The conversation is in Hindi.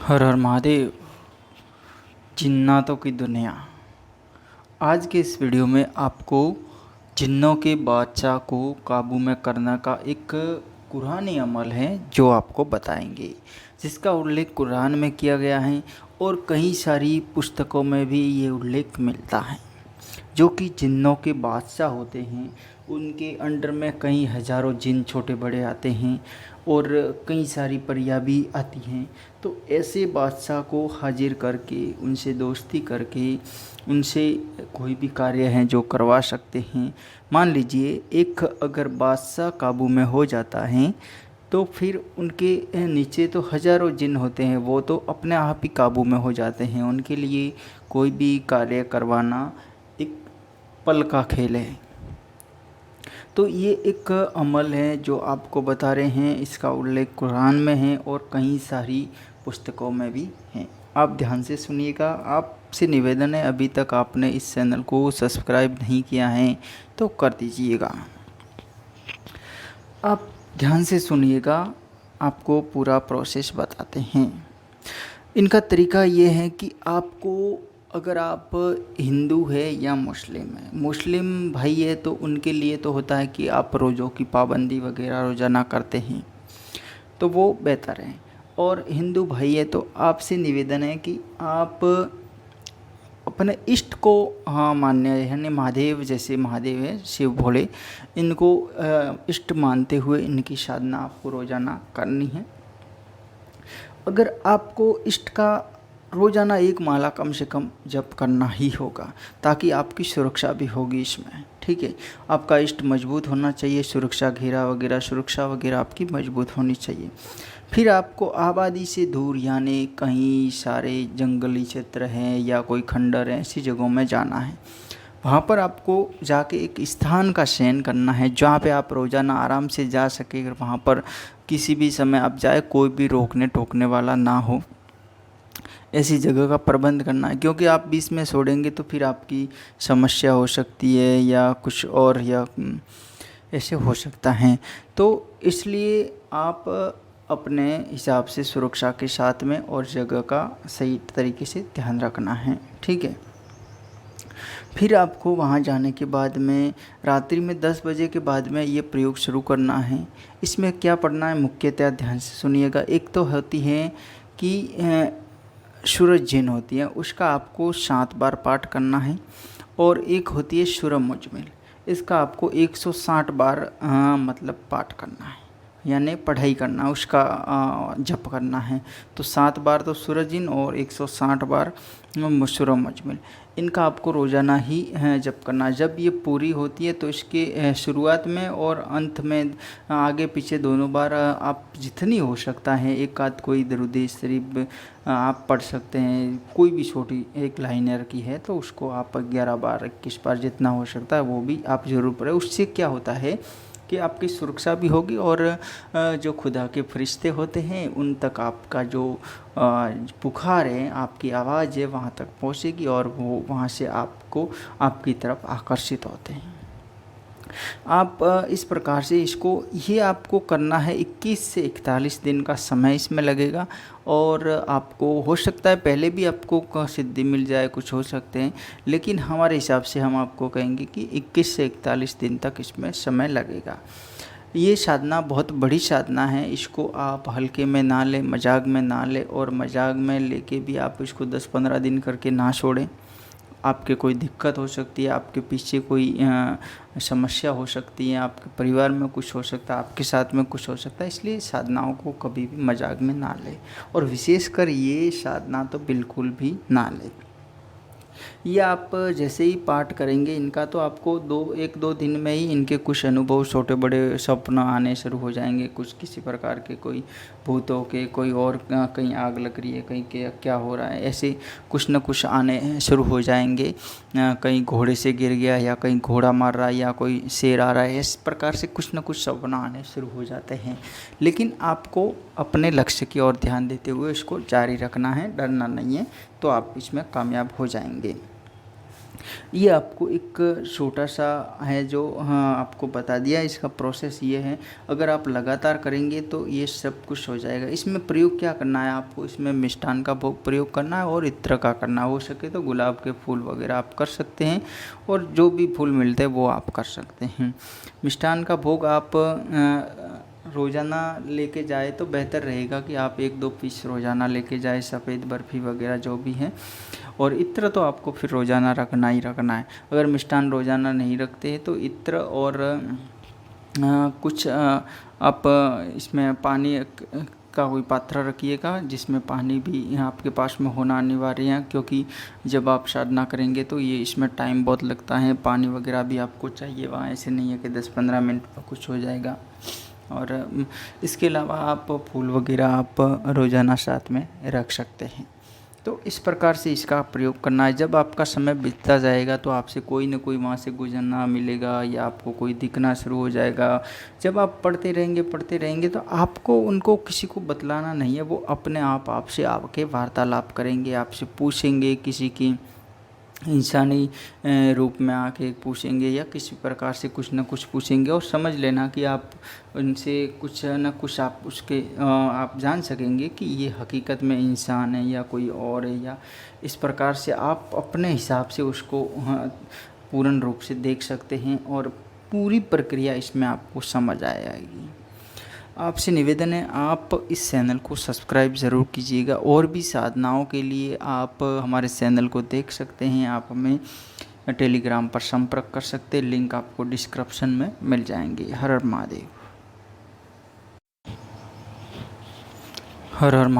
हर हर महादेव। जिन्नातों की दुनिया। आज के इस वीडियो में आपको जिन्नों के बादशाह को काबू में करने का एक कुरानी अमल है जो आपको बताएंगे, जिसका उल्लेख कुरान में किया गया है और कई सारी पुस्तकों में भी ये उल्लेख मिलता है। जो कि जिन्नों के बादशाह होते हैं, उनके अंडर में कई हज़ारों जिन छोटे बड़े आते हैं और कई सारी परियां भी आती हैं। तो ऐसे बादशाह को हाजिर करके उनसे दोस्ती करके उनसे कोई भी कार्य है जो करवा सकते हैं। मान लीजिए एक अगर बादशाह काबू में हो जाता है तो फिर उनके नीचे तो हज़ारों जिन होते हैं, वो तो अपने आप ही काबू में हो जाते हैं। उनके लिए कोई भी कार्य करवाना एक पल का खेल है। तो ये एक अमल है जो आपको बता रहे हैं, इसका उल्लेख कुरान में है और कई सारी पुस्तकों में भी हैं। आप ध्यान से सुनिएगा। आपसे निवेदन है, अभी तक आपने इस चैनल को सब्सक्राइब नहीं किया है तो कर दीजिएगा। आप ध्यान से सुनिएगा, आपको पूरा प्रोसेस बताते हैं। इनका तरीका ये है कि आपको, अगर आप हिंदू है या मुस्लिम है, मुस्लिम भाई है तो उनके लिए तो होता है कि आप रोज़ों की पाबंदी वगैरह रोज़ाना करते हैं तो वो बेहतर है। और हिंदू भाई है तो आपसे निवेदन है कि आप अपने इष्ट को मान्य है, यानी महादेव, जैसे महादेव है शिव भोले, इनको इष्ट मानते हुए इनकी साधना आपको रोज़ाना करनी है। अगर आपको इष्ट का रोज़ाना एक माला कम से कम जप करना ही होगा, ताकि आपकी सुरक्षा भी होगी इसमें। ठीक है, आपका इष्ट मजबूत होना चाहिए, सुरक्षा घेरा वगैरह, सुरक्षा वगैरह आपकी मजबूत होनी चाहिए। फिर आपको आबादी से दूर, यानी कहीं सारे जंगली क्षेत्र हैं या कोई खंडर है, ऐसी जगहों में जाना है। वहाँ पर आपको जाके एक स्थान का चयन करना है जहाँ पे आप रोज़ाना आराम से जा सके। अगर वहाँ पर किसी भी समय आप जाए, कोई भी रोकने टोकने वाला ना हो, ऐसी जगह का प्रबंध करना है। क्योंकि आप बीच में छोड़ेंगे तो फिर आपकी समस्या हो सकती है या कुछ और, या ऐसे हो सकता है। तो इसलिए आप अपने हिसाब से सुरक्षा के साथ में और जगह का सही तरीके से ध्यान रखना है। ठीक है, फिर आपको वहाँ जाने के बाद में रात्रि में 10 बजे के बाद में ये प्रयोग शुरू करना है। इसमें क्या पढ़ना है मुख्यतः, ध्यान से सुनिएगा। एक तो होती है कि सूरज जिन होती है, उसका आपको 7 बार पाठ करना है। और एक होती है सूरज मुजमिल, इसका आपको 160 बार मतलब पाठ करना है, यानी पढ़ाई करना, उसका जप करना है। तो 7 बार तो सूरज जिन और 160 बार सूरज मुजमिल, इनका आपको रोज़ाना ही जप करना। जब ये पूरी होती है तो इसके शुरुआत में और अंत में, आगे पीछे दोनों बार, आप जितनी हो सकता है एक आध कोई दरूद शरीफ आप पढ़ सकते हैं। कोई भी छोटी एक लाइनर की है तो उसको आप 11 बार 21 बार जितना हो सकता है वो भी आप ज़रूर पढ़ें। उससे क्या होता है कि आपकी सुरक्षा भी होगी और जो खुदा के फरिश्ते होते हैं उन तक आपका जो पुकार है, आपकी आवाज़ है, वहाँ तक पहुँचेगी और वो वहाँ से आपको आपकी तरफ आकर्षित होते हैं। आप इस प्रकार से इसको, ये आपको करना है। 21 से 41 दिन का समय इसमें लगेगा। और आपको हो सकता है पहले भी आपको सिद्धि मिल जाए, कुछ हो सकते हैं, लेकिन हमारे हिसाब से हम आपको कहेंगे कि 21 से 41 दिन तक इसमें समय लगेगा। ये साधना बहुत बड़ी साधना है, इसको आप हल्के में ना लें, मजाक में ना लें, और मजाक में लेके भी आप इसको 10-15 दिन करके ना छोड़ें। आपके कोई दिक्कत हो सकती है, आपके पीछे कोई समस्या हो सकती है, आपके परिवार में कुछ हो सकता है, आपके साथ में कुछ हो सकता है। इसलिए साधनाओं को कभी भी मजाक में ना लें, और विशेषकर ये साधना तो बिल्कुल भी ना लें। ये आप जैसे ही पाठ करेंगे इनका, तो आपको 1-2 दिन में ही इनके कुछ अनुभव, छोटे बड़े सपना आने शुरू हो जाएंगे। कुछ किसी प्रकार के, कोई भूतों के, कोई और कहीं आग लग रही है, कहीं क्या हो रहा है, ऐसे कुछ न कुछ आने शुरू हो जाएंगे। कहीं घोड़े से गिर गया, या कहीं घोड़ा मार रहा है, या कोई शेर आ रहा है, इस प्रकार से कुछ न कुछ सपना आने शुरू हो जाते हैं। लेकिन आपको अपने लक्ष्य की ओर ध्यान देते हुए इसको जारी रखना है, डरना नहीं है, तो आप इसमें कामयाब हो जाएंगे। ये आपको एक छोटा सा है जो हाँ आपको बता दिया। इसका प्रोसेस ये है, अगर आप लगातार करेंगे तो ये सब कुछ हो जाएगा। इसमें प्रयोग क्या करना है आपको, इसमें मिष्ठान का भोग प्रयोग करना है और इत्र का करना है। हो सके तो गुलाब के फूल वगैरह आप कर सकते हैं, और जो भी फूल मिलते हैं वो आप कर सकते हैं। मिष्ठान का भोग आप रोज़ाना लेके जाए तो बेहतर रहेगा कि आप 1-2 पीस रोज़ाना लेके जाए, सफ़ेद बर्फ़ी वगैरह जो भी है। और इत्र तो आपको फिर रोज़ाना रखना ही रखना है। अगर मिष्ठान रोज़ाना नहीं रखते हैं तो इत्र और कुछ आप इसमें पानी का कोई पात्र रखिएगा जिसमें पानी भी आपके पास में होना अनिवार्य है, क्योंकि जब आप साधना करेंगे तो ये इसमें टाइम बहुत लगता है। पानी वगैरह भी आपको चाहिए वहाँ, ऐसे नहीं है कि 10-15 मिनट में कुछ हो जाएगा। और इसके अलावा आप फूल वगैरह आप रोज़ाना साथ में रख सकते हैं। तो इस प्रकार से इसका प्रयोग करना है। जब आपका समय बीतता जाएगा तो आपसे कोई ना कोई वहाँ से गुजरना मिलेगा या आपको कोई दिखना शुरू हो जाएगा। जब आप पढ़ते रहेंगे तो आपको उनको किसी को बतलाना नहीं है, वो अपने आप आपसे आके वार्तालाप करेंगे, आपसे पूछेंगे, किसी की इंसानी रूप में आके पूछेंगे या किसी प्रकार से कुछ न कुछ पूछेंगे। और समझ लेना कि आप उनसे कुछ न कुछ आप उसके आप जान सकेंगे कि ये हकीकत में इंसान है या कोई और है, या इस प्रकार से आप अपने हिसाब से उसको पूर्ण रूप से देख सकते हैं और पूरी प्रक्रिया इसमें आपको समझ आएगी। आपसे निवेदन है आप इस चैनल को सब्सक्राइब ज़रूर कीजिएगा। और भी साधनाओं के लिए आप हमारे चैनल को देख सकते हैं। आप हमें टेलीग्राम पर संपर्क कर सकते हैं, लिंक आपको डिस्क्रिप्शन में मिल जाएंगे। हर हर महादेव। हर हर महादेव।